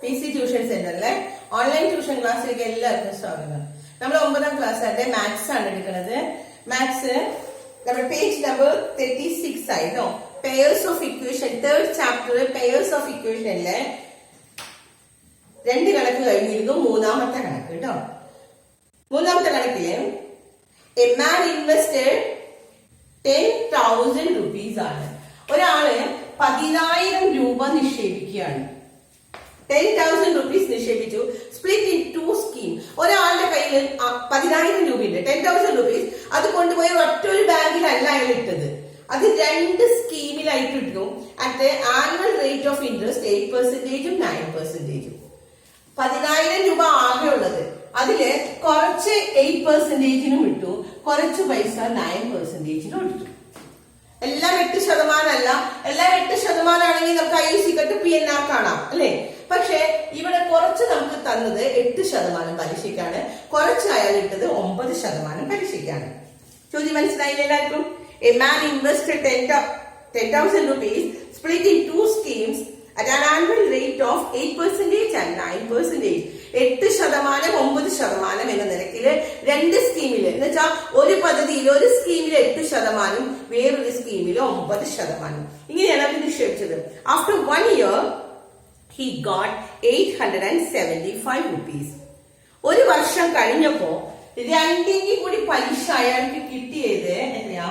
PC tuition സെന്ററിലെ online tuition ക്ലാസ്സിലേക്ക് എല്ലാവർക്കും സ്വാഗതം. നമ്മൾ 9ാം ക്ലാസ് മാത്സ് ആണ് എടുക്കുന്നത്. മാത്സ് നമ്മുടെ പേജ് നമ്പർ 36 ആയിട്ടോ. Pairs of equation, 3rd chapter pairs of ഇക്വേഷനിലെ 2 കണക്ക് കഴിഞ്ഞിരുന്നു. 3ാമത്തെ കണക്ക് കേട്ടോ. 3ാമത്തെ കണക്കില് എ മാൻ ഇൻവെസ്റ്റഡ് 10,000 rupees ആണ്. ഒരാള് 10,000 രൂപ നിക്ഷേപിക്കുകയാണ്. 10,000 rupees നിക്ഷേപിച്ചു. Split in 2 scheme. ഒരാളുടെ കയ്യിൽ 10,000 രൂപയുണ്ട്, 10,000 rupees. അത് കൊണ്ടുപോയി ഒറ്റൊരു ബാങ്കിലല്ല അയാൾ ഇട്ടത്, അത് 2 സ്കീമിലായിട്ട് ഇട്ടു. At annual rate of interest 8%, 9%. 10,000 രൂപ ആകെ ഉള്ളത്. അതില് കുറച്ച് 8%-നും ഇട്ടു, കുറച്ച് പൈസ 9%-നും ഇട്ടു. എല്ലാം 8% അല്ല. എല്ലാം 8% ആണെങ്കിൽ നമുക്ക് I/PNR കാണാം അല്ലെ. പക്ഷെ ഇവിടെ കുറച്ച് നമുക്ക് തന്നത് 8% പലിശയ്ക്കാണ്, കുറച്ച് അയാൾ ഇട്ടത് 9% പലിശയ്ക്കാണ്. ചോദ്യം മനസ്സിലായില്ല എല്ലാവർക്കും? A man invested 10,000 rupees split in 2 schemes at an annual rate of 8% and 9%. 8%, 9% എന്ന നിരക്കില് 2 സ്കീമില് എന്ന് വെച്ചാൽ ഒരു പദ്ധതിയിൽ ഒരു സ്കീമിൽ 8%, വേറൊരു സ്കീമിൽ 9%. ഇങ്ങനെയാണ് അവർ നിക്ഷേപിച്ചത്. After 1 year he got 875 rupees. ഒരു വർഷം കഴിഞ്ഞപ്പോ രണ്ടിന്റെയും കൂടി പലിശ അയാൾക്ക് കിട്ടിയത് എത്രയാ?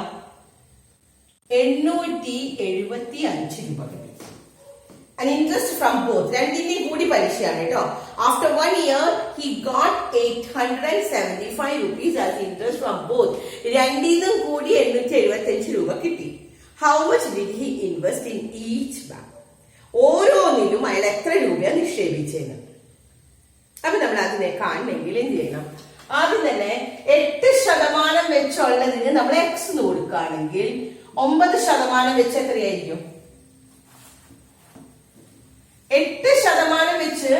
875 രൂപ കിട്ടി. An interest from both. രണ്ടിന്റെയും കൂടി പലിശയാണ് കേട്ടോ. After 1 year he got 875 rupees as interest from both. രണ്ടിനും കൂടി 875 രൂപ കിട്ടി. How much did he invest in each bank? ഓരോന്നിലും അയാൾ എത്ര രൂപയാണ് നിക്ഷേപിച്ചത്? അപ്പൊ നമ്മൾ അതിനെ കാണണമെങ്കിൽ എന്ത് ചെയ്യണം? ആദ്യം തന്നെ 8% വെച്ചുള്ളതിന് നമ്മൾ X കൊടുക്കുകയാണെങ്കിൽ 9% വെച്ച് എത്രയായിരിക്കും? 8% വെച്ച്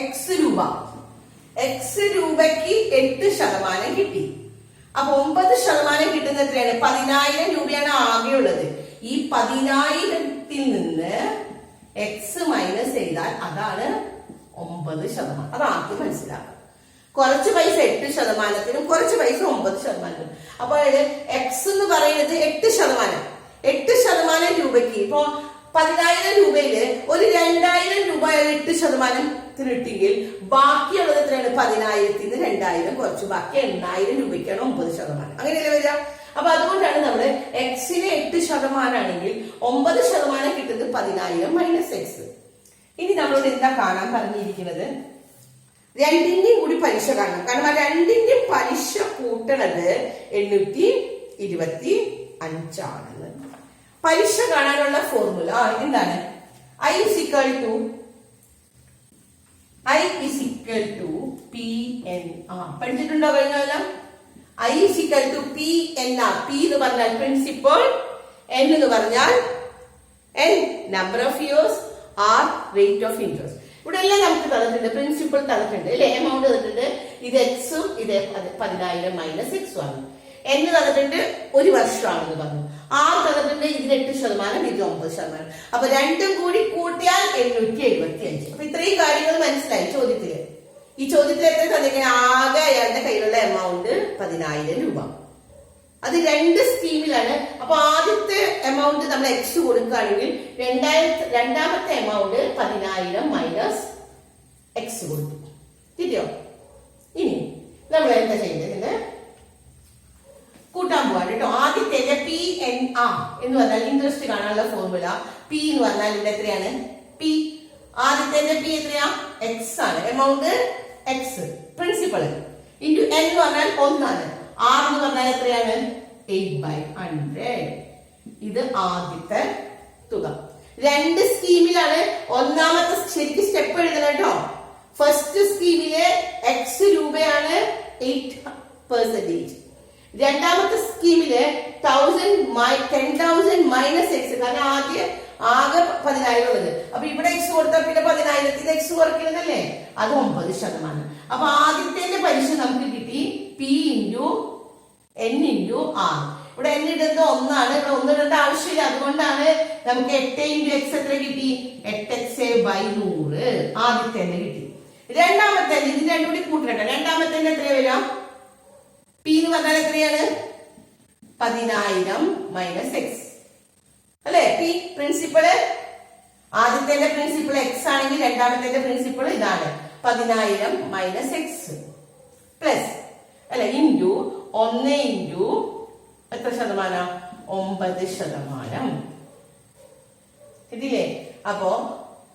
X രൂപ, X രൂപയ്ക്ക് 8% കിട്ടി. അപ്പൊ 9% കിട്ടുന്ന എത്രയാണ്? 10,000 രൂപയാണ് ആകെയുള്ളത്. ഈ 10,000-ത്തിൽ നിന്ന് X മൈനസ് ചെയ്താൽ അതാണ് 9%. അതാദ്യം മനസ്സിലാക്കാം. കുറച്ച് പൈസ 8%-നും കുറച്ച് പൈസ 9%-നും. അപ്പോൾ X എന്ന് പറയുന്നത് 8%. 8% രൂപയ്ക്ക് ഇപ്പോ 10,000 രൂപയില് ഒരു 2,000 രൂപ 8%-ത്തിന് ഇട്ടെങ്കിൽ ബാക്കിയുള്ളത് എത്രയാണ്? 10,000-ന് 2,000 കുറച്ച് ബാക്കി 8,000 രൂപയ്ക്കാണ് 9%. അങ്ങനെയല്ലേ വരിക? അപ്പൊ അതുകൊണ്ടാണ് നമ്മള് X-ന് 8% ആണെങ്കിൽ 9% കിട്ടുന്നത് 10,000 മൈനസ് X. ഇനി നമ്മളോട് എന്താ കാണാൻ പറഞ്ഞിരിക്കുന്നത്? രണ്ടിന്റെയും കൂടി പലിശ കാണണം. കാരണം ആ രണ്ടിന്റെയും പലിശ കൂട്ടണത് 825 ആണെന്ന്. പലിശ കാണാനുള്ള ഫോർമുല എന്താണ്? I is equal to PNR. പഠിച്ചിട്ടുണ്ടോ കഴിഞ്ഞാൽ? I is equal to PNR. P എന്ന് പറഞ്ഞാൽ പ്രിൻസിപ്പൽ, N എന്ന് പറഞ്ഞാൽ number of years, R rate of interest. ഇവിടെ എല്ലാം നമുക്ക് തന്നിട്ടുണ്ട്. പ്രിൻസിപ്പൽ തന്നിട്ടുണ്ട് അല്ലെ, എമൗണ്ട് തന്നിട്ടുണ്ട്. ഇത് X-ഉം ഇത് 10,000 മൈനസ് X ആണ്. N തന്നിട്ടുണ്ട്, ഒരു വർഷമാണെന്ന് പറഞ്ഞു. R തന്നിട്ടുണ്ട്, ഇതിന് 8%, ഇത് 9%. അപ്പൊ രണ്ടും കൂടി കൂട്ടിയാൽ 875. അപ്പൊ ഇത്രയും കാര്യങ്ങൾ മനസ്സിലായി ചോദ്യത്തില്. ഈ ചോദ്യത്തിൽ എത്ര തന്നിരിക്കുന്നത്? ആകെ അയാളുടെ കയ്യിലുള്ള എമൗണ്ട് 10,000 രൂപ. അത് 2 സ്കീമിലാണ്. അപ്പൊ ആദ്യത്തെ എമൗണ്ട് നമ്മൾ X കൊടുക്കുകയാണെങ്കിൽ രണ്ടാമത്തെ എമൗണ്ട് 10,000 മൈനസ് X കൊടുത്തു. കിട്ടിയോ? ഇനി നമ്മൾ എന്താ ചെയ്യുന്നത്? കൂട്ടാൻ പോവാണ് കേട്ടോ. ആദ്യത്തെ PNR എന്ന് പറഞ്ഞാൽ ഇൻട്രസ്റ്റ് കാണാനുള്ള ഫോർമുല. P എന്ന് പറഞ്ഞാൽ ഇവിടെ എത്രയാണ്? P. ആദ്യത്തെ P എത്രയാ? X ആണ്. Amount X, principal into N എന്ന് പറഞ്ഞാൽ 1 ആണ്. R എന്ന് പറഞ്ഞാൽ എത്രയാണ്? 8/100. ഇത് ആദ്യത്തെ തുക. 2 സ്കീമിലാണ്. ഒന്നാമത്തെ ശരിക്കും സ്റ്റെപ്പ് എഴുതണം കേട്ടോ. ഫസ്റ്റ് സ്കീമിലെ X രൂപയാണ് 8%. രണ്ടാമത്തെ സ്കീമില് 10,000 മൈനസ് X. കാരണം ആകെ 10,000 ഉള്ളത്. അപ്പൊ ഇവിടെ X കൊടുത്താൽ പിന്നെ 10,000-ന് X കുറയ്ക്കുന്നതല്ലേ, അത് 9%. അപ്പൊ ആദ്യത്തെ പലിശ നമുക്ക് കിട്ടി P into N into R. ഇവിടെ N ഇടുന്നത് 1 ആണ്. ഇവിടെ 1 ഇടേണ്ട ആവശ്യമില്ല. അതുകൊണ്ടാണ് നമുക്ക് 8 ഇൻറ്റു എക്സ് എത്ര കിട്ടി? 8x/100 ആദ്യത്തെ കിട്ടി. രണ്ടാമത്തെ ഇതിന് രണ്ടും കൂടി കൂട്ടണ്ട. രണ്ടാമത്തെ എത്ര വരാം? പി എന്ന് പറഞ്ഞാൽ എത്രയാണ്? 10000 മൈനസ് എക്സ് അല്ലെ? പി പ്രിൻസിപ്പിള് ആദ്യത്തെ പ്രിൻസിപ്പിൾ എക്സ് ആണെങ്കിൽ രണ്ടാമത്തെ പ്രിൻസിപ്പിൾ ഇതാണ് 10000 മൈനസ് എക്സ് പ്ലസ് അല്ലെ ഇൻറ്റു 1 ഇൻറ്റു എത്ര ശതമാനം? 9%. ഇതില്ലേ? അപ്പോ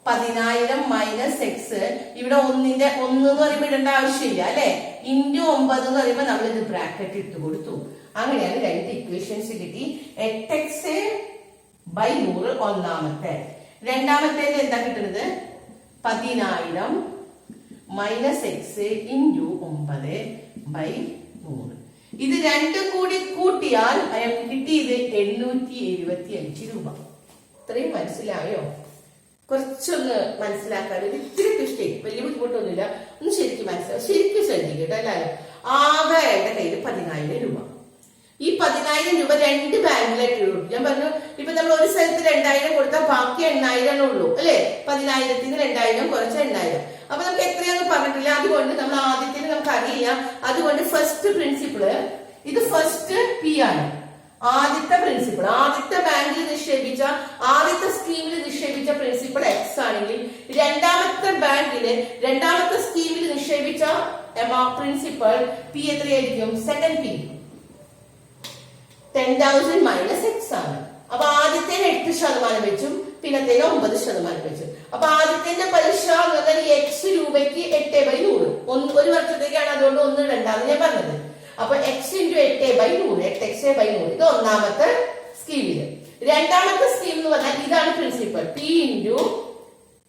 10000 മൈനസ് എക്സ് ഇവിടെ 1 എന്ന് പറയുമ്പോൾ ഇടേണ്ട ആവശ്യമില്ല അല്ലെ? ഇൻറ്റു 9 എന്ന് പറയുമ്പോൾ നമ്മൾ ഇത് ബ്രാക്കറ്റ് ഇട്ട് കൊടുത്തു. അങ്ങനെയാണ് രണ്ട് ഇക്വേഷൻസ് കിട്ടി. 8x/100 ഒന്നാമത്തെ. രണ്ടാമത്തെ എന്താ കിട്ടുന്നത്? 10000 മൈനസ് എക്സ് ഇൻറ്റു 9/100. ഇത് രണ്ടും കൂടി കൂട്ടിയാൽ അയാൾക്ക് കിട്ടിയത് 875 രൂപ. ഇത്രയും മനസ്സിലായോ? കുറച്ചൊന്ന് മനസ്സിലാക്കാൻ ഒരു ഇത്തിരി ഇഷ്ടം, വലിയ ബുദ്ധിമുട്ടൊന്നുമില്ല. ഒന്ന് ശരിക്കും മനസ്സിലാവും, ശരിക്കും ശ്രദ്ധിക്കട്ടോ എല്ലാവരും. ആകെ അയാളുടെ കയ്യിൽ 10000 രൂപ. ഈ 10000 രൂപ രണ്ട് ബാങ്കിലായിട്ട് ഇടും. ഞാൻ പറഞ്ഞു ഇപ്പൊ നമ്മൾ ഒരു സ്ഥലത്ത് 2000 കൊടുത്താൽ ബാക്കി 8000 ഉള്ളൂ അല്ലെ? 10000-ന് 2000 കുറച്ച് 8000. അപ്പൊ നമുക്ക് എത്രയാന്ന് പറഞ്ഞിട്ടില്ല. അതുകൊണ്ട് നമ്മൾ ആദ്യത്തിന് നമുക്ക് അറിയില്ല. അതുകൊണ്ട് ഫസ്റ്റ് പ്രിൻസിപ്പിള് ഇത് ഫസ്റ്റ് പി ആണ്. ആദ്യത്തെ പ്രിൻസിപ്പിൾ ആദ്യത്തെ ബാങ്കിൽ നിക്ഷേപിച്ച ആദ്യത്തെ സ്കീമിൽ നിക്ഷേപിച്ച പ്രിൻസിപ്പിൾ എക്സ് ആണെങ്കിൽ രണ്ടാമത്തെ ബാങ്കില് രണ്ടാമത്തെ സ്കീമിൽ നിക്ഷേപിച്ച പ്രിൻസിപ്പിൾ പി എത്രയായിരിക്കും? സെക്കൻഡ് പി 10,000 മൈനസ് എക്സ് ആണ്. അപ്പൊ ആദ്യത്തെ 8% വെച്ചും പിന്നത്തെ 9% വെച്ചും. അപ്പൊ ആദ്യത്തെ പലിശ എക്സ് രൂപയ്ക്ക് 8/100 ഒരു വർഷത്തേക്കാണ്. അതുകൊണ്ട് 1 ഇടണ്ടാന്ന് ഞാൻ പറഞ്ഞത്. അപ്പൊ എക്സ് ഇൻറ്റു 8/100 8x/100 ഇത് ഒന്നാമത്തെ സ്കീമില്. രണ്ടാമത്തെ സ്കീം എന്ന് പറഞ്ഞാൽ ഇതാണ് principal P into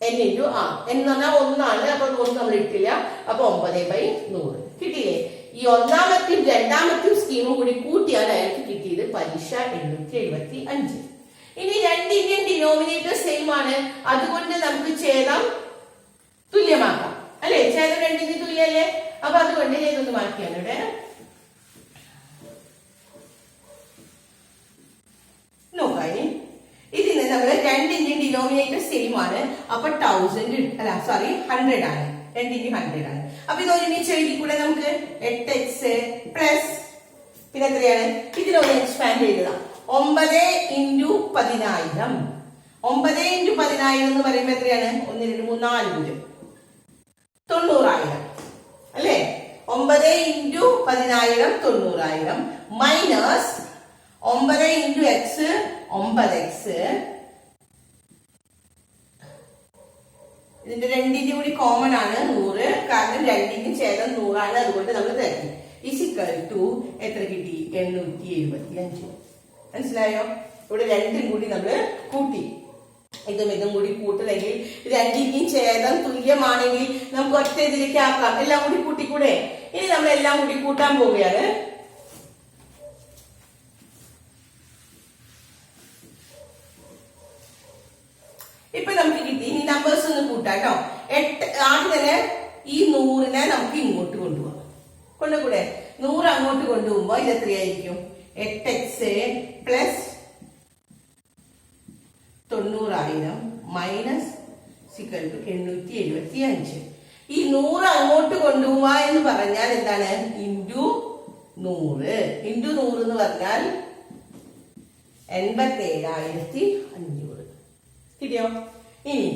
N into R എന്ന് പറഞ്ഞാൽ 1 ആണ്. അപ്പൊ 1 നമ്മൾ ഇട്ടില്ല. അപ്പൊ 9/100 കിട്ടിയില്ലേ? ഈ ഒന്നാമത്തെയും രണ്ടാമത്തെയും സ്കീമും കൂടി കൂട്ടിയാൽ അയാൾക്ക് കിട്ടിയത് പലിശ 875. ഇനി രണ്ടിന്റെയും ഡിനോമിനേറ്റർ സെയിം ആണ്. അതുകൊണ്ട് നമുക്ക് ഛേദം തുല്യമാക്കാം അല്ലെ? ഛേദം രണ്ടിന്റെ തുല്യല്ലേ? അപ്പൊ അതുകൊണ്ട് ഇതൊന്ന് മാറ്റിയാണ് ഇവിടെ. നോക്കാം. ഇതിന് നമ്മള് രണ്ടിന്റെയും ഡിനോമിനേറ്റർ സെയിം ആണ്. അപ്പൊ 100 ആണ്. രണ്ടിന്റെ 100 ആണ്. അപ്പൊ ഇത് ഒരുമിച്ച് എഴുതിക്കൂടെ നമുക്ക്? 8x പ്ലസ് പിന്നെ എത്രയാണ്? ഇതിനൊന്ന് എക്സ്പാൻഡ് ചെയ്തതാ. 9 ഇൻറ്റു 10000. 9 ഇൻറ്റു 10000 എന്ന് പറയുമ്പോ എത്രയാണ്? 1 2 3 4 90000 അല്ലേ? 9 into 10000 90000 minus 9 into X 9x. ഇതിന്റെ രണ്ടിന്റെ കൂടി കോമൺ ആണ് 100. കാരണം രണ്ടിന്റെ ഛേദം 100 ആണ്. അതുകൊണ്ട് നമ്മൾ തരും ഈസിക്കൽ ടു എത്ര കിട്ടി? 875. മനസ്സിലായോ? ഇവിടെ രണ്ടും കൂടി നമ്മൾ കൂട്ടി. ഇതും കൂടി കൂട്ടണമെങ്കിൽ രണ്ടിന്റെയും ഛേദം തുല്യമാണെങ്കിൽ നമുക്ക് ഒറ്റ ഇതിലേക്ക് ആക്കാം. എല്ലാം കൂടി കൂട്ടിക്കൂടെ? ഇനി നമ്മൾ എല്ലാം കൂടി കൂട്ടാൻ പോവുകയാണ്. ഇപ്പൊ നമുക്ക് കിട്ടി. ഇനി നമ്പേഴ്സ് ഒന്ന് കൂട്ടാം കേട്ടോ. 8 ആദ്യം തന്നെ ഈ 100നെ നമുക്ക് ഇങ്ങോട്ട് കൊണ്ടുപോകാം. കൊണ്ടുകൂടെ? 100 അങ്ങോട്ട് കൊണ്ടുപോകുമ്പോ ഇത് എത്രയായിരിക്കും? 8x plus 90000 minus 875. ഈ 100 അങ്ങോട്ട് കൊണ്ടുപോവാ എന്ന് പറഞ്ഞാൽ എന്താണ്? ഇൻറ്റു 100. ഇൻറ്റു 100 എന്ന് പറഞ്ഞാൽ 87,500. കിട്ടിയോ? ഇനി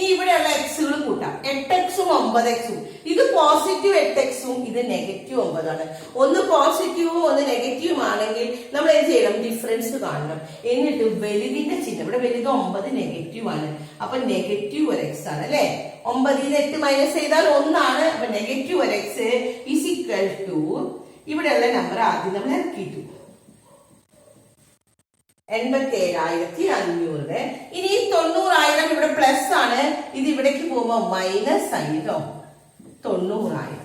ഇവിടെയുള്ള എക്സുകൾ കൂട്ടാം. 8x-ഉം 9x-ഉം. ഇത് പോസിറ്റീവ് 8x-ഉം ഇത് നെഗറ്റീവ് 9 ആണ്. ഒന്ന് പോസിറ്റീവും ഒന്ന് നെഗറ്റീവും ആണെങ്കിൽ നമ്മൾ എന്ത് ചെയ്യണം? ഡിഫറൻസ് കാണണം. എന്നിട്ട് വലുതിന്റെ ചിഹ്നം ഇവിടെ വലുത് 9 നെഗറ്റീവ് ആണ്. അപ്പൊ നെഗറ്റീവ് ഒരു എക്സ് ആണ് അല്ലെ? 9-ൽ 8 മൈനസ് ചെയ്താൽ 1 ആണ്. അപ്പൊ നെഗറ്റീവ് ഒരു എക്സ് ഈസ് ഈക്വൽ ടു ഇവിടെയുള്ള നമ്പർ ആദ്യം നമ്മൾ ഇറക്കിയിട്ടു 87,500. ഇനി 90,000 ഇവിടെ പ്ലസ് ആണ്. ഇത് ഇവിടേക്ക് പോകുമ്പോ മൈനസ് ആയി കേട്ടോ. 90,000.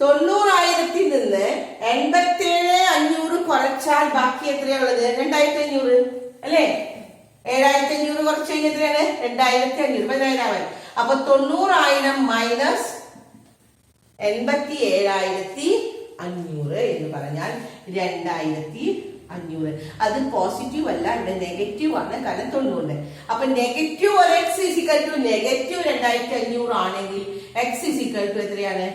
90,000-ൽ നിന്ന് 87,500 കുറച്ചാൽ ബാക്കി എത്രയുള്ളത്? 2,500 അല്ലേ? 7,500 കുറച്ച് കഴിഞ്ഞ എത്രയാണ്? 2,500. 10,000. അപ്പൊ 90,000 മൈനസ് 87,500 എന്ന് പറഞ്ഞാൽ 2,000 500. അത് പോസിറ്റീവ് അല്ല, ഇവിടെ നെഗറ്റീവ് ആണ്, കാരണം 90. അപ്പൊ നെഗറ്റീവ് ഒരു x ഈക്വൽ ടു നെഗറ്റീവ് 2500 ആണെങ്കിൽ x ഈക്വൽ ടു എത്രയാണ്?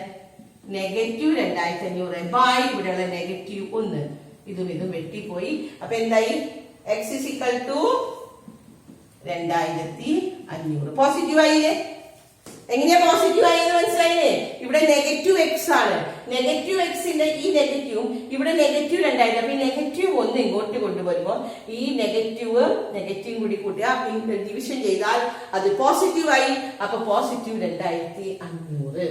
നെഗറ്റീവ് 2500 ബൈ ഇവിടെയുള്ള നെഗറ്റീവ് 1. ഇതും വെട്ടിപ്പോയി. അപ്പൊ എന്തായി? x equal to 2500. പോസിറ്റീവ് ആയില്ലേ? എങ്ങനെയാ പോസിറ്റീവ് ആയെന്ന് മനസ്സിലായില്ലേ? ഇവിടെ നെഗറ്റീവ് എക്സ് ആണ്. നെഗറ്റീവ് എക്സിന്റെ ഈ നെഗറ്റീവും ഇവിടെ നെഗറ്റീവ് 2000. അപ്പൊ ഈ നെഗറ്റീവ് 1 ഇങ്ങോട്ട് കൊണ്ടുവരുമ്പോ ഈ നെഗറ്റീവും കൂടി കൂട്ടിയാ ഡിവിഷൻ ചെയ്താൽ അത് പോസിറ്റീവ് ആയി. അപ്പൊ പോസിറ്റീവ് 2500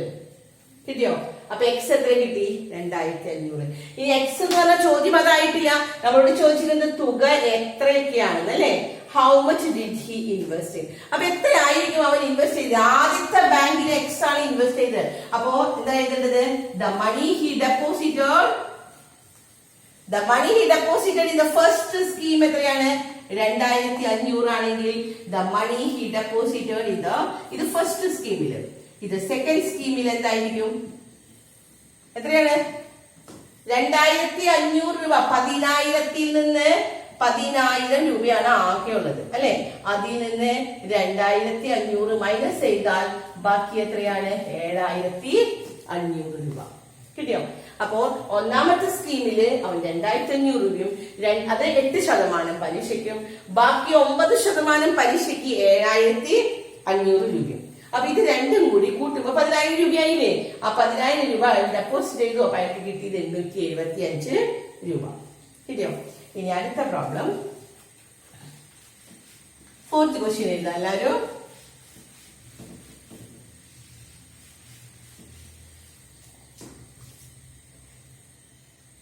കിട്ടിയോ? അപ്പൊ എക്സ് എത്ര കിട്ടി? 2500. ഇനി എക്സ് എന്ന് പറഞ്ഞ ചോദ്യം അതായിട്ടില്ല. നമ്മളോട് ചോദിച്ചിരുന്നത് തുക എത്രയൊക്കെയാണെന്ന് അല്ലെ? How much did he invest? അപ്പൊ എത്രയായിരിക്കും അവൻ ഇൻവെസ്റ്റ് ചെയ്തത്? ആദ്യത്തെ ബാങ്കിൽ എക്സ് ആണ് ഇൻവെസ്റ്റ് ചെയ്തത്. അപ്പോ എന്താ എഴുതേണ്ടത്? The money he deposited in the first scheme എത്രയാണ്? 2500 ആണെങ്കിൽ ദ മണി ഹി ഡെപ്പോസിറ്റഡ് ഇത് ഫസ്റ്റ് സ്കീമില്. ഇത് സെക്കൻഡ് സ്കീമിൽ എന്തായിരിക്കും? എത്രയാണ്? 2500 രൂപ. 10,000 നിന്ന് 10,000 രൂപയാണ് ആകെയുള്ളത് അല്ലെ? അതിൽ നിന്ന് 2500 മൈനസ് ചെയ്താൽ ബാക്കി എത്രയാണ്? 7,500 രൂപ കിട്ടിയോ? അപ്പോ ഒന്നാമത്തെ സ്കീമില് അവൻ 2,500 രൂപയും അത് 8% പലിശയ്ക്കും ബാക്കി 9% പലിശയ്ക്ക് 7,500 രൂപയും. അപ്പൊ ഇത് രണ്ടും കൂടി കൂട്ടുമ്പോ 10,000 രൂപയായില്ലേ? ആ 10,000 രൂപ ഡെപ്പോസിറ്റ് ചെയ്തു. അപ്പൊ അയാൾക്ക് കിട്ടിയത് 875 രൂപ കിട്ടിയോ? ഇനി അടുത്ത പ്രോബ്ലം, 4th ക്വസ്റ്റ്യൻ എഴുതാം എല്ലാവരും.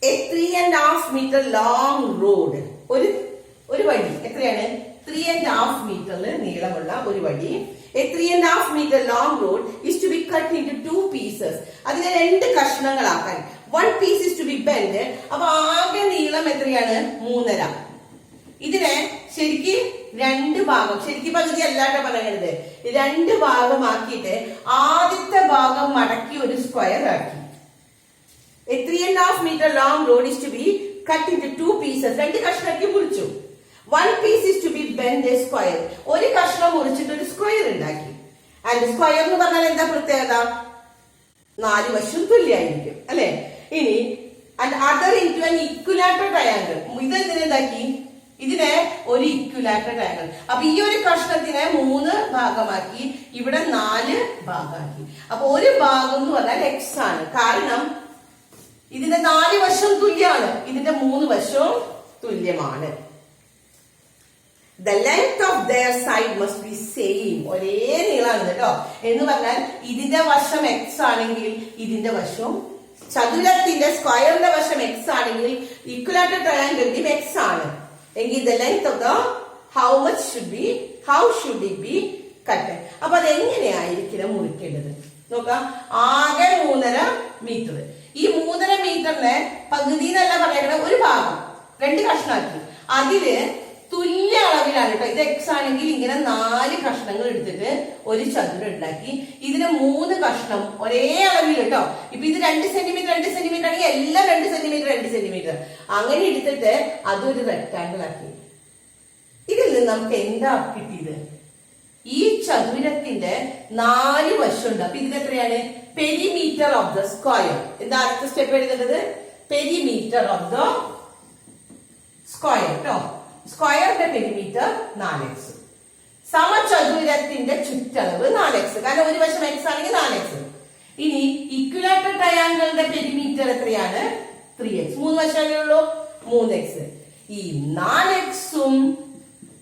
A 3.5 meter long road. ഒരു വഴി എത്രയാണ്? 3.5 meter നീളമുള്ള ഒരു വഴി. A 3.5 meter long road is to be cut into 2 pieces. അതിനെ 2 കഷ്ണങ്ങളാക്കാൻ. 1 piece is to be bent. അപ്പൊ ആകെ നീളം എത്രയാണ്? 3.5. ഇതിനെ ശരിക്ക് 2 ഭാഗം, ശരിക്കും പകുതി അല്ലാട്ടോ പറയുന്നത്, 2 ഭാഗമാക്കിയിട്ട് ആദ്യത്തെ ഭാഗം മടക്കി ഒരു സ്ക്വയർ ആക്കി. A 3.5 meter long road is to be cut into 2 pieces. 2 കഷ്ണാക്കി മുറിച്ചു. 1 piece is to be bent a square. ഒരു കഷ്ണം മുറിച്ചിട്ട് ഒരു സ്ക്വയർ ഉണ്ടാക്കി. ആൻഡ് സ്ക്വയർ എന്ന് പറഞ്ഞാൽ എന്താ പ്രത്യേകത? 4 വശം തുല്യമായിരിക്കും അല്ലെ? ഇനി and other into an equilateral triangle. ഇതെന്തിനെന്താക്കി? ഇതിനെ ഒരു ഇക്വിലാറ്റർ ട്രയാങ്കിൾ. അപ്പൊ ഈ ഒരു കഷ്ണത്തിനെ 3 ഭാഗമാക്കി, ഇവിടെ 4 ഭാഗമാക്കി. അപ്പൊ ഒരു ഭാഗം എന്ന് പറഞ്ഞാൽ എക്സ് ആണ്. കാരണം ഇതിന്റെ 4 വശം തുല്യമാണ്, ഇതിന്റെ 3 വശവും തുല്യമാണ്. The length of their side must be same. ഒരേ നീളമാണ് കേട്ടോ. എന്ന് പറഞ്ഞാൽ ഇതിന്റെ വശം എക്സ് ആണെങ്കിൽ ഇതിന്റെ വശം, ചതുരത്തിന്റെ സ്ക്വയറിന്റെ വശം എക്സ് ആണെങ്കിൽ ഇക്വലാറ്റർ ട്രയാങ്കിളിന്റെ എക്സ് ആണ് എങ്കിൽ the length of the how should it be cut? അപ്പൊ അതെങ്ങനെയായിരിക്കണം മുറിക്കേണ്ടത് നോക്കാം. ആകെ 3.5 മീറ്റർ. ഈ 3.5 മീറ്ററിനെ പകുതി എന്നല്ല പറയണത്, ഒരു ഭാഗം 2 കഷ്ണാക്കി. അതില് തുല്യ അളവിലാണ് കേട്ടോ. ഇത് എക്സ് ആണെങ്കിൽ ഇങ്ങനെ 4 കഷ്ണങ്ങൾ എടുത്തിട്ട് ഒരു ചതുരം ഉണ്ടാക്കി. ഇതിന് 3 കഷ്ണം ഒരേ അളവിൽ കേട്ടോ. ഇപ്പൊ ഇത് 2 സെന്റിമീറ്റർ ആണെങ്കിൽ എല്ലാം 2 സെന്റിമീറ്റർ അങ്ങനെ എടുത്തിട്ട് അതൊരു റെക്ടാങ്കിൾ ആക്കി. ഇതിൽ നിന്ന് നമുക്ക് എന്താ കിട്ടിയത്? ഈ ചതുരത്തിന്റെ 4 വശമുണ്ട്. അപ്പൊ ഇതിലെത്രയാണ്? Perimeter of the square. എന്താ അടുത്ത സ്റ്റെപ്പ് എഴുതേണ്ടത്? പെരിമീറ്റർ ഓഫ് ദ സ്ക്വയർ കേട്ടോ. സ്ക്വയറിന്റെ പെരിമീറ്റർ 4x. സമചതുരത്തിന്റെ ചുറ്റളവ് 4x. കാരണം ഒരു വശം x ആണെങ്കിൽ 4x. ഇനി ഇക്വിലാറ്റർ ട്രയാങ്കിളിന്റെ പെരിമീറ്റർ എത്രയാണ്? 3x. 3 വശമേ ഉള്ളൂ, 3x. ഈ 4x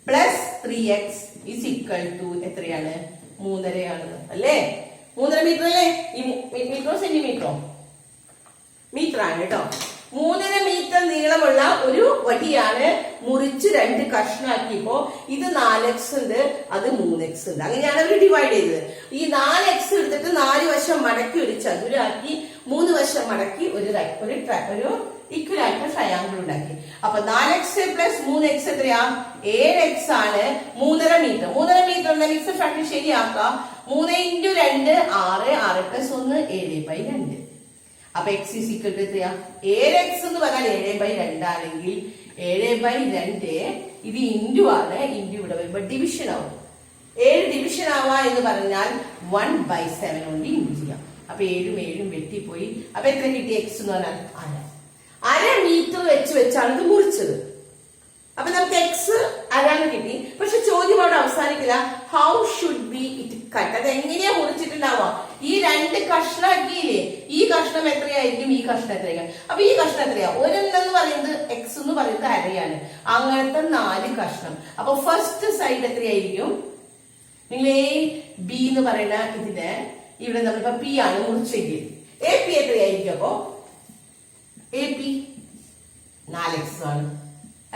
plus 3x is equal to എത്രയാണ്? 3.5 അല്ലേ? 3.5 മീറ്റർ അല്ലേ? ഈ മീറ്ററോ സെന്റിമീറ്ററോ? മീറ്റർ ആണ് കേട്ടോ. 3.5 മീറ്റർ നീളമുള്ള ഒരു വടിയാണ് മുറിച്ച് 2 കഷ്ണാക്കിയപ്പോ ഇത് 4x ഉണ്ട്, അത് 3x ഉണ്ട്. അങ്ങനെയാണ് അവർ ഡിവൈഡ് ചെയ്തത്. ഈ 4x എടുത്തിട്ട് 4 വശം മടക്കി ഒരു ചതുരാക്കി, 3 വശം മടക്കി ഒരു ഇക്വലാറ്റർ ട്രയാങ്കിൾ ഉണ്ടാക്കി. അപ്പൊ 4x പ്ലസ് 3x എത്രയാ? 7x ആണ്. 3.5 മീറ്റർ. 3.5 മീറ്ററിന്റെ മിക്സ് ഫ്രാക്ഷൻ ശരിയാക്കാം. 3 × 2 6, 6 + 1 7/2. അപ്പൊ x ഈസ് ഈക്വൽ ടു എത്രയാ? 7x എന്ന് പറഞ്ഞാൽ 7/2 ആണെങ്കിൽ 7/2 ഇത് ഇൻറ്റു ആണ്. ഇൻറ്റു ഇവിടെ വരുമ്പോ ഡിവിഷൻ ആവും. 7 ഡിവിഷൻ ആവാ എന്ന് പറഞ്ഞാൽ 1/7 കൊണ്ട് ഇൻറ്റു ചെയ്യാം. അപ്പൊ 7ഉം 7ഉം വെട്ടിപ്പോയി. അപ്പൊ എത്ര കിട്ടി? എക്സ് എന്ന് പറഞ്ഞാൽ 1/2 മീറ്റർ വെച്ചാണ് ഇത് മുറിച്ചത്. അപ്പൊ നമുക്ക് എക്സ് 1/2 കിട്ടി. പക്ഷെ ചോദ്യം അവിടെ അവസാനിക്കില്ല. How should be it cut? അത് എങ്ങനെയാ മുറിച്ചിട്ടുണ്ടാവുക? ഈ 2 കഷ്ണാക്കിയില്ലേ, ഈ കഷ്ണം എത്രയായിരിക്കും, ഈ കഷ്ണം എത്രയായിരിക്കും? അപ്പൊ ഈ കഷ്ണം എത്രയാ? ഒരെണ്ണെന്ന് പറയുന്നത് എക്സ് എന്ന് പറയുന്നത് 1/2 അങ്ങനത്തെ 4 കഷ്ണം. അപ്പൊ ഫസ്റ്റ് സൈഡ് എത്രയായിരിക്കും? നിങ്ങൾ എ ബി എന്ന് പറയുന്ന ഇതിന് ഇവിടെ നമ്മളിപ്പോ പി ആണ് മുറിച്ചെങ്കിൽ എ പി എത്രയായിരിക്കും? അപ്പോ എ പി 4x ആണ്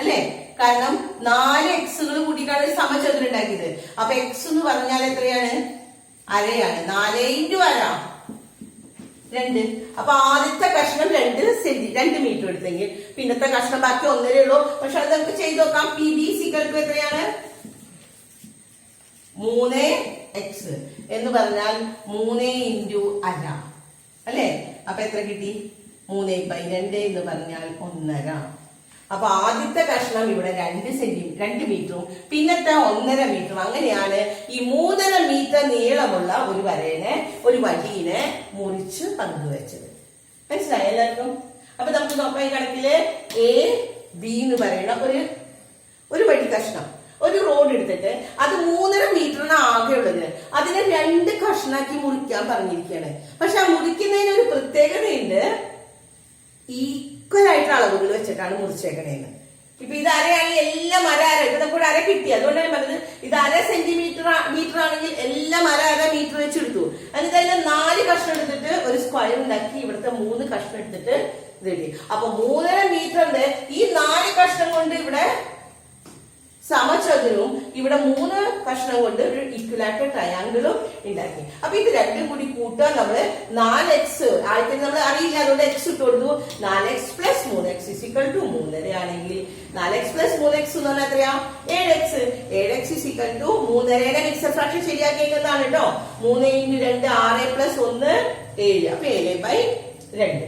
അല്ലെ? കാരണം 4 എക്സുകൾ കൂട്ടിയിട്ടാണ് സമചതുരം ഉണ്ടാക്കിയത്. അപ്പൊ എക്സ് എന്ന് പറഞ്ഞാൽ എത്രയാണ്? 1/2. 4 × 1/2 2. അപ്പൊ ആദ്യത്തെ കഷ്ണം 2 മീറ്റർ എടുത്തെങ്കിൽ പിന്നത്തെ കഷ്ണം ബാക്കി 1.5 ഉള്ളൂ. പക്ഷെ അത് നമുക്ക് ചെയ്ത് നോക്കാം. പി ബി സിക്കൽക്ക് എത്രയാണ്? 3x എന്ന് പറഞ്ഞാൽ 3 × 1/2 അല്ലെ? അപ്പൊ എത്ര കിട്ടി? 3/2 എന്ന് പറഞ്ഞാൽ 1.5. അപ്പൊ ആദ്യത്തെ കഷ്ണം ഇവിടെ 2 മീറ്ററും പിന്നത്തെ 1.5 മീറ്ററും. അങ്ങനെയാണ് ഈ 3.5 മീറ്റർ നീളമുള്ള ഒരു വടിയിനെ മുറിച്ച് പങ്കുവെച്ചത്. മനസ്സിലായി എല്ലാവർക്കും? അപ്പൊ നമുക്ക് നോക്കാം. ഈ കണക്കില് എ ബി എന്ന് പറയുന്ന ഒരു വടി കഷ്ണം, ഒരു റോഡ് എടുത്തിട്ട് അത് 3.5 മീറ്ററിന് ആകെ ഉള്ളത്. അതിനെ 2 കഷ്ണാക്കി മുറിക്കാൻ പറഞ്ഞിരിക്കുകയാണ്. പക്ഷെ ആ മുറിക്കുന്നതിന് ഒരു പ്രത്യേകതയുണ്ട്. ഈക്വൽ ആയിട്ടുള്ള അളവുകൾ വെച്ചിട്ടാണ് മുറിച്ചേക്കണേന്ന്. ഇപ്പൊ ഇത് 1/2 ആണെങ്കിൽ എല്ലാം 1/2. ഇപ്പൊ നമുക്ക് 1/2 കിട്ടി. അതുകൊണ്ടാണ് പറഞ്ഞത് ഇത് 1/2 സെന്റിമീറ്റർ ആണെങ്കിൽ എല്ലാം 1/2 മീറ്റർ വെച്ചെടുത്തു. എന്നിട്ട് അതിൽ 4 കഷ്ണം എടുത്തിട്ട് ഒരു സ്ക്വയർ ഉണ്ടാക്കി ഇവിടുത്തെ 3 കഷ്ണം എടുത്തിട്ട് ഇത് കിട്ടി. അപ്പൊ 3.5 മീറ്ററിന്റെ ഈ 4 കഷ്ണം കൊണ്ട് ഇവിടെ സമചതുരവും ഇവിടെ 3 കഷ്ണം കൊണ്ട് ഒരു ഇക്വലാറ്റർ ട്രയാങ്കിളും ഉണ്ടാക്കി. അപ്പൊ ഇത് രണ്ടും കൂടി കൂട്ടാൻ നമ്മള് 4x ആദ്യത്തെ നമ്മൾ അറിയില്ല, അതുകൊണ്ട് x ഇട്ട് കൊടുത്തു. 4x + 3x = 3.5 ആണെങ്കിൽ 4x + 3x എന്ന് പറഞ്ഞാൽ എത്രയാ? 7x. 7x = 3.5. മിക്സഡ് ഫ്രാക്ഷൻ ശരിയാക്കിയേക്കുന്നതാണ് കേട്ടോ. 3 × 2 6 + 1 7. അപ്പൊ 7/2.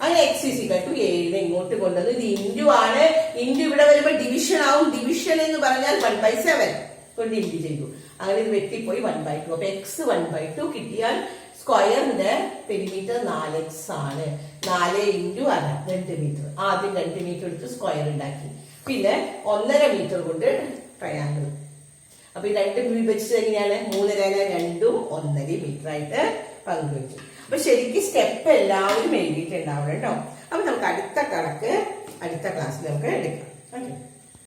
അങ്ങനെ x = 7 ഇങ്ങോട്ട് കൊണ്ടത്. ഇത് ഇൻറ്റു ആണ്. ഇൻറ്റു ഇവിടെ വരുമ്പോ ഡിവിഷൻ ആവും. ഡിവിഷൻ എന്ന് പറഞ്ഞാൽ 1/7 കൊണ്ട് ഇൻറ്റു ചെയ്തു. അങ്ങനെ ഇത് വെട്ടിപ്പോയി 1/2. അപ്പൊ x 1/2 കിട്ടിയാൽ സ്ക്വയറിന്റെ പെരിമീറ്റർ 4x ആണ്. 4 × 1/2 2 മീറ്റർ. ആദ്യം 2 മീറ്റർ എടുത്ത് സ്ക്വയർ ഉണ്ടാക്കി. പിന്നെ 1.5 മീറ്റർ കൊണ്ട് ട്രയാങ്കിൾ. അപ്പൊ ഈ 2 വിഭജിച്ചത് എങ്ങനെയാണ്? 3.5 2ഉം 1.5 മീറ്റർ ആയിട്ട് പങ്കുവെച്ചു. അപ്പൊ ശരിക്കും സ്റ്റെപ്പ് എല്ലാവരും എഴുതിയിട്ടുണ്ടാവണം കേട്ടോ. അപ്പൊ നമുക്ക് അടുത്ത കണക്ക് അടുത്ത ക്ലാസ്സിൽ നമുക്ക് എടുക്കാം. ഓക്കെ.